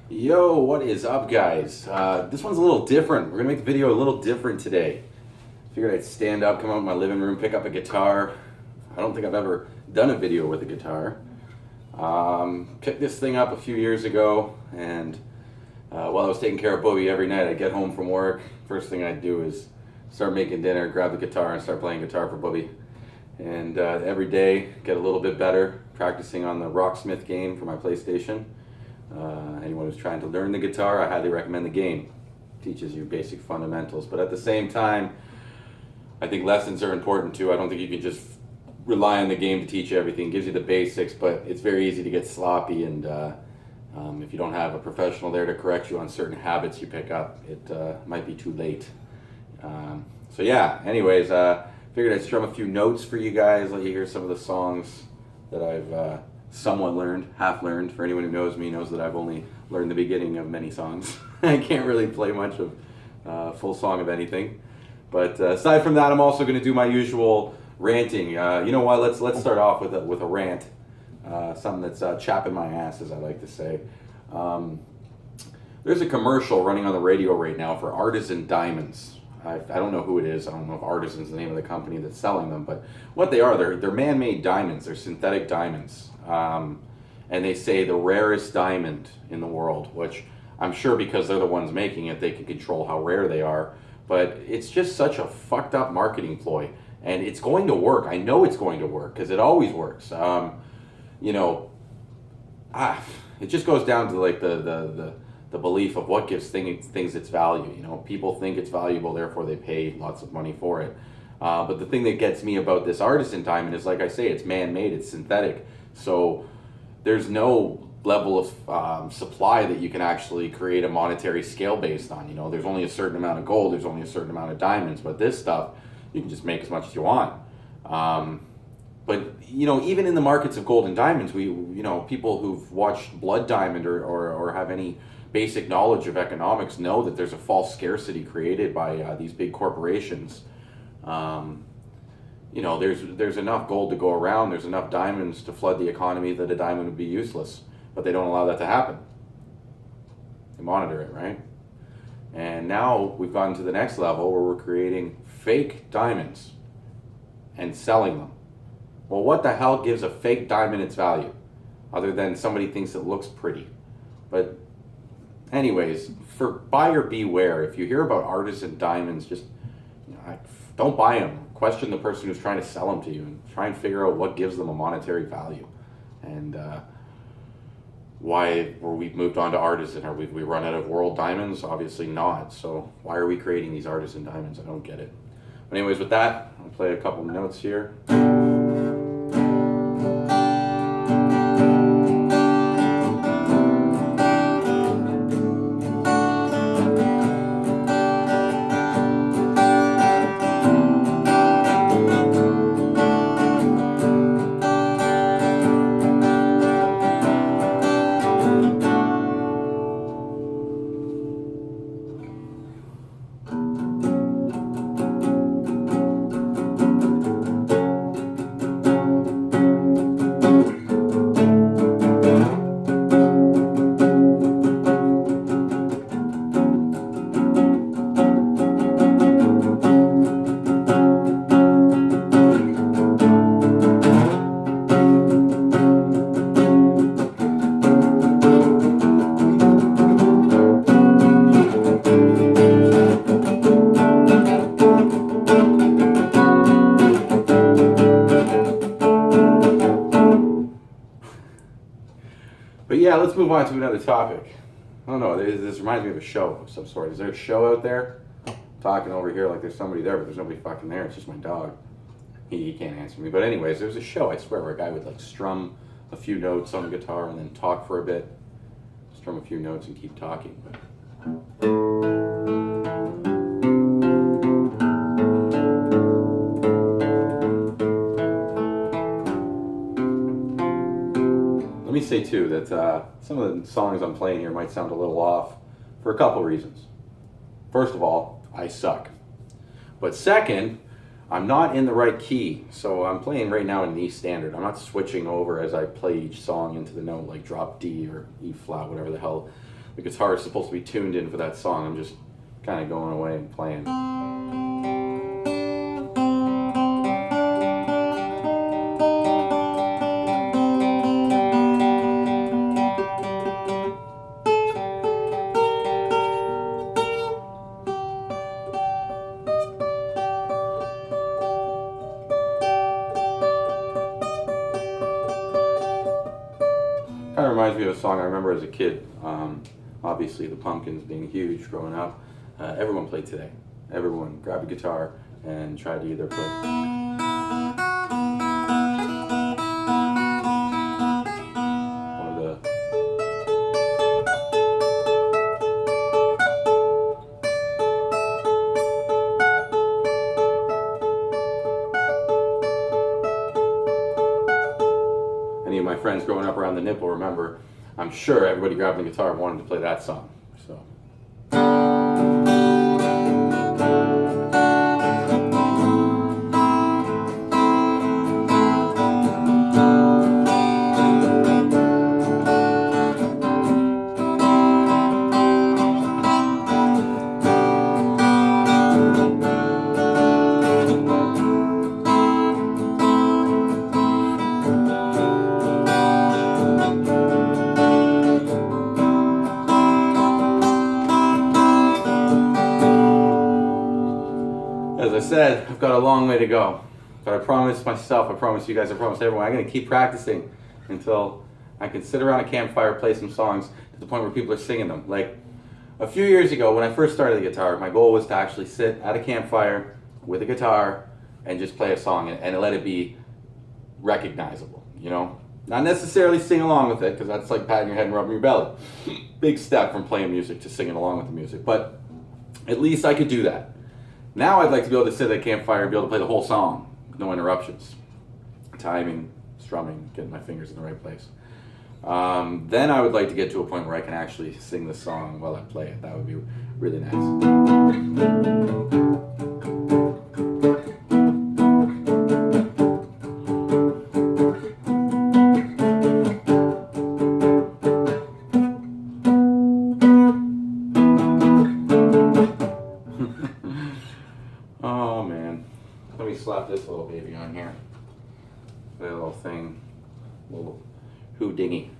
Yo, what is up, guys? This one's a little different. We're gonna make the video a little different today. Figured I'd stand up, come out in my living room, pick up a guitar. I don't think I've ever done a video with a guitar. Picked this thing up a few years ago, and while I was taking care of Bobby every night, I'd get home from work. First thing I'd do is start making dinner, grab the guitar, and start playing guitar for Bobby. And every day, get a little bit better, practicing on the Rocksmith game for my PlayStation. Anyone who's trying to learn the guitar, I highly recommend the game. It teaches you basic fundamentals, but at the same time, I think lessons are important too. I don't think you can just rely on the game to teach you everything. It gives you the basics, but it's very easy to get sloppy, and if you don't have a professional there to correct you on certain habits you pick up, it might be too late. So yeah, anyways, figured I'd strum a few notes for you guys, let you hear some of the songs that I've somewhat learned, half learned. For anyone who knows me knows that I've only learned the beginning of many songs. I can't really play much of full song of anything. But aside from that, I'm also going to do my usual ranting. You know what? Let's start off with a rant, something that's chapping my ass, as I like to say. There's a commercial running on the radio right now for Artisan Diamonds. I don't know who it is. I don't know if Artisan's the name of the company that's selling them, but what they are, they're man-made diamonds. They're synthetic diamonds. And they say the rarest diamond in the world, which I'm sure because they're the ones making it, they can control how rare they are. But it's just such a fucked up marketing ploy. And it's going to work. I know it's going to work because it always works. You know, it just goes down to like the belief of what gives things its value. You know, people think it's valuable, therefore they pay lots of money for it. But the thing that gets me about this Artisan diamond is, like I say, it's man-made, it's synthetic. So there's no level of supply that you can actually create a monetary scale based on. You know, there's only a certain amount of gold, there's only a certain amount of diamonds, but this stuff, you can just make as much as you want. But, you know, even in the markets of gold and diamonds, people who've watched Blood Diamond or have any basic knowledge of economics know that there's a false scarcity created by these big corporations. You know, there's enough gold to go around, there's enough diamonds to flood the economy that a diamond would be useless, but they don't allow that to happen. They monitor it, right? And now we've gotten to the next level where we're creating fake diamonds and selling them. Well, what the hell gives a fake diamond its value other than somebody thinks it looks pretty? But anyways, for buyer beware. If you hear about Artisan diamonds, just don't buy them. Question the person who's trying to sell them to you and try and figure out what gives them a monetary value. And why were we moved on to Artisan? Are we run out of world diamonds? Obviously not. So why are we creating these Artisan diamonds? I don't get it. But anyways, with that, I'll play a couple notes here. But yeah, let's move on to another topic. I don't know, this reminds me of a show of some sort. Is there a show out there? I'm talking over here like there's somebody there, but there's nobody fucking there. It's just my dog. He can't answer me. But anyways, there's a show, I swear, where a guy would like strum a few notes on the guitar and then talk for a bit. Strum a few notes and keep talking. But let me say too that some of the songs I'm playing here might sound a little off for a couple reasons. First of all, I suck. But second, I'm not in the right key. So I'm playing right now in an E standard. I'm not switching over as I play each song into the note, like drop D or E flat, whatever the hell the guitar is supposed to be tuned in for that song. I'm just kind of going away and playing. Kind of reminds me of a song I remember as a kid. Obviously, the Pumpkins being huge growing up. Everyone played Today. Everyone grabbed a guitar and tried to either play. One of the. Any of my friends growing up around the nipple remember, I'm sure everybody grabbed the guitar and wanted to play that song. So. As I said, I've got a long way to go, but I promised myself, I promised you guys, I promised everyone, I'm going to keep practicing until I can sit around a campfire, play some songs to the point where people are singing them. Like a few years ago when I first started the guitar, my goal was to actually sit at a campfire with a guitar and just play a song and let it be recognizable, you know? Not necessarily sing along with it, because that's like patting your head and rubbing your belly. Big step from playing music to singing along with the music, but at least I could do that. Now I'd like to be able to sit at a campfire and be able to play the whole song, no interruptions. Timing, strumming, getting my fingers in the right place. Then I would like to get to a point where I can actually sing the song while I play it. That would be really nice. Oh man, let me slap this little baby on here. That little thing, little houdini.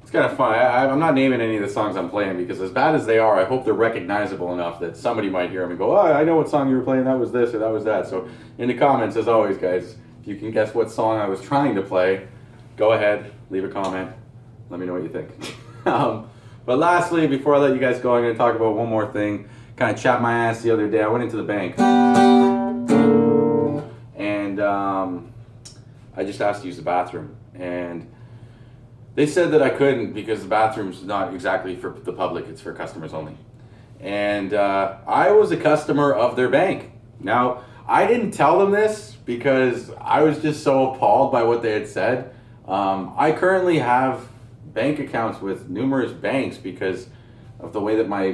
It's kind of fun. I'm not naming any of the songs I'm playing because as bad as they are, I hope they're recognizable enough that somebody might hear them and go, oh, I know what song you were playing, that was this or that was that. So in the comments, as always, guys, if you can guess what song I was trying to play, go ahead, leave a comment, let me know what you think. But lastly, before I let you guys go, I'm going to talk about one more thing. Kind of chapped my ass the other day. I went into the bank and I just asked to use the bathroom, and they said that I couldn't because the bathroom's not exactly for the public, it's for customers only. And I was a customer of their bank. Now, I didn't tell them this because I was just so appalled by what they had said. I currently have bank accounts with numerous banks because of the way that my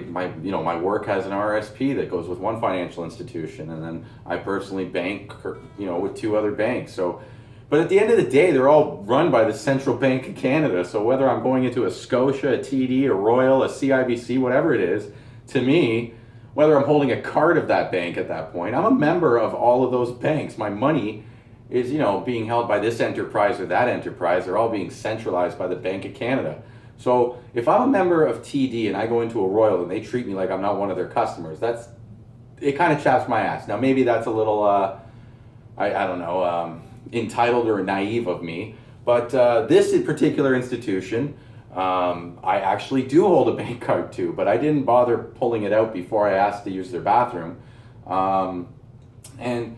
work has an RSP that goes with one financial institution, and then I personally bank with two other banks. So but at the end of the day, they're all run by the Central Bank of Canada. So whether I'm going into a Scotia, a TD, a Royal, a CIBC, whatever it is, to me, whether I'm holding a card of that bank at that point, I'm a member of all of those banks. My money is, being held by this enterprise or that enterprise. They're all being centralized by the Bank of Canada. So if I'm a member of TD and I go into a Royal and they treat me like I'm not one of their customers, it kind of chaps my ass. Now maybe that's a little, I don't know, entitled or naive of me, but this particular institution, I actually do hold a bank card to, but I didn't bother pulling it out before I asked to use their bathroom. And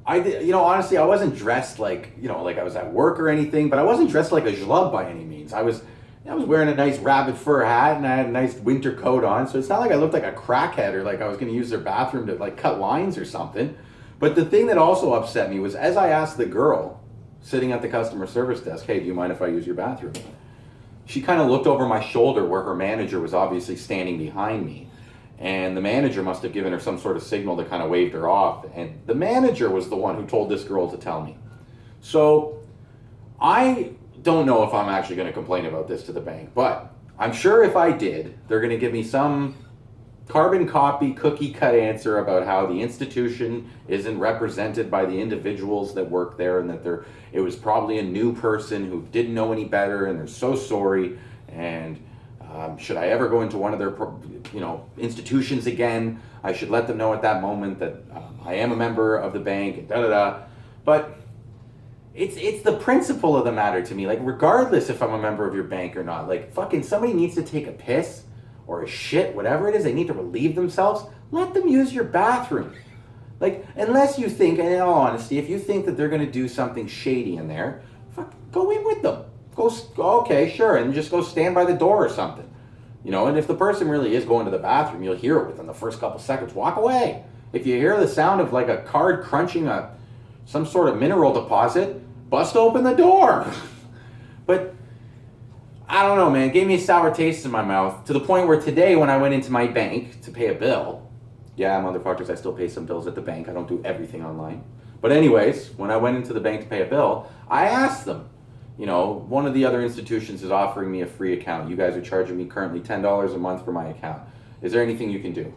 honestly, I wasn't dressed like, like I was at work or anything, but I wasn't dressed like a schlub by any means. I was wearing a nice rabbit fur hat and I had a nice winter coat on, so it's not like I looked like a crackhead or like I was going to use their bathroom to like cut lines or something. But the thing that also upset me was as I asked the girl sitting at the customer service desk, "Hey, do you mind if I use your bathroom?" She kind of looked over my shoulder where her manager was obviously standing behind me. And the manager must have given her some sort of signal that kind of waved her off. And the manager was the one who told this girl to tell me. So I don't know if I'm actually going to complain about this to the bank, but I'm sure if I did, they're going to give me some carbon copy, cookie cut answer about how the institution isn't represented by the individuals that work there, and that it was probably a new person who didn't know any better, and they're so sorry. And should I ever go into one of their, institutions again, I should let them know at that moment that I am a member of the bank, and da da da. But it's the principle of the matter to me. Like, regardless if I'm a member of your bank or not, like, fucking somebody needs to take a piss or a shit, whatever it is, they need to relieve themselves, let them use your bathroom. Like, unless you think, and in all honesty, if you think that they're going to do something shady in there, fuck, go in with them. Go, okay, sure, and just go stand by the door or something. And if the person really is going to the bathroom, you'll hear it within the first couple seconds. Walk away. If you hear the sound of like a card crunching some sort of mineral deposit, bust open the door. But I don't know, man. It gave me a sour taste in my mouth to the point where today when I went into my bank to pay a bill, yeah, motherfuckers, I still pay some bills at the bank. I don't do everything online. But anyways, when I went into the bank to pay a bill, I asked them, one of the other institutions is offering me a free account. You guys are charging me currently $10 a month for my account. Is there anything you can do?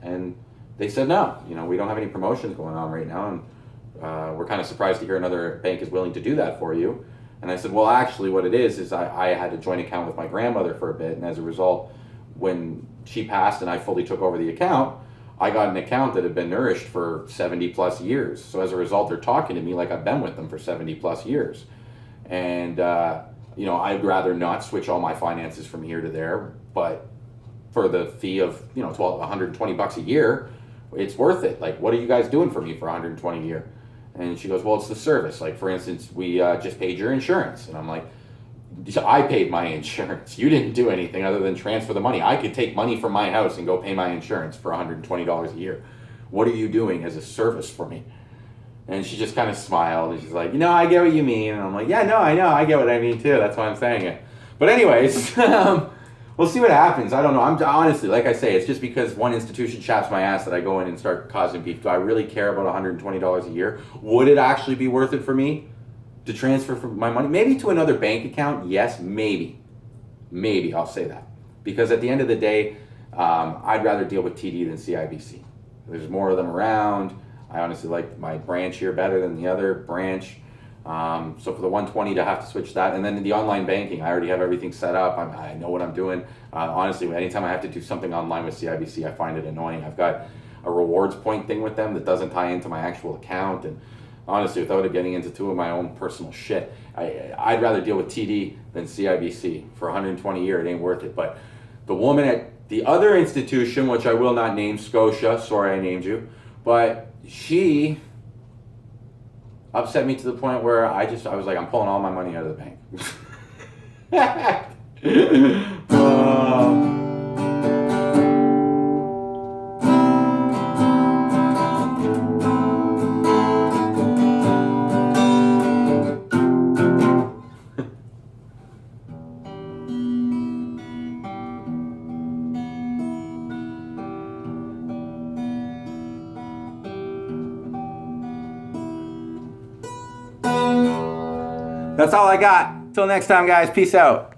And they said no. We don't have any promotions going on right now, and we're kind of surprised to hear another bank is willing to do that for you. And I said, well, actually what it is I had a joint account with my grandmother for a bit, and as a result, when she passed and I fully took over the account, I got an account that had been nourished for 70 plus years. So as a result, they're talking to me like I've been with them for 70 plus years. And, I'd rather not switch all my finances from here to there, but for the fee of, $120 a year, it's worth it. Like, what are you guys doing for me for $120 a year? And she goes, well, it's the service. Like, for instance, we just paid your insurance. And I'm like, I paid my insurance. You didn't do anything other than transfer the money. I could take money from my house and go pay my insurance for $120 a year. What are you doing as a service for me? And she just kind of smiled, and she's like, I get what you mean. And I'm like, yeah, no, I know. I get what I mean, too. That's why I'm saying it. But anyways, we'll see what happens. I don't know. I'm honestly, like I say, it's just because one institution chaps my ass that I go in and start causing beef. Do I really care about $120 a year? Would it actually be worth it for me to transfer my money? Maybe to another bank account? Yes, maybe. Maybe, I'll say that. Because at the end of the day, I'd rather deal with TD than CIBC. There's more of them around. I honestly like my branch here better than the other branch. So for the 120 to have to switch that, and then in the online banking, I already have everything set up. I know what I'm doing. Honestly, anytime I have to do something online with CIBC, I find it annoying. I've got a rewards point thing with them that doesn't tie into my actual account. And honestly, without it getting into two of my own personal shit, I'd rather deal with TD than CIBC. For 120 a year, it ain't worth it. But the woman at the other institution, which I will not name, Scotia, sorry I named you, but she upset me to the point where I was like, I'm pulling all my money out of the bank. That's all I got. Till next time, guys. Peace out.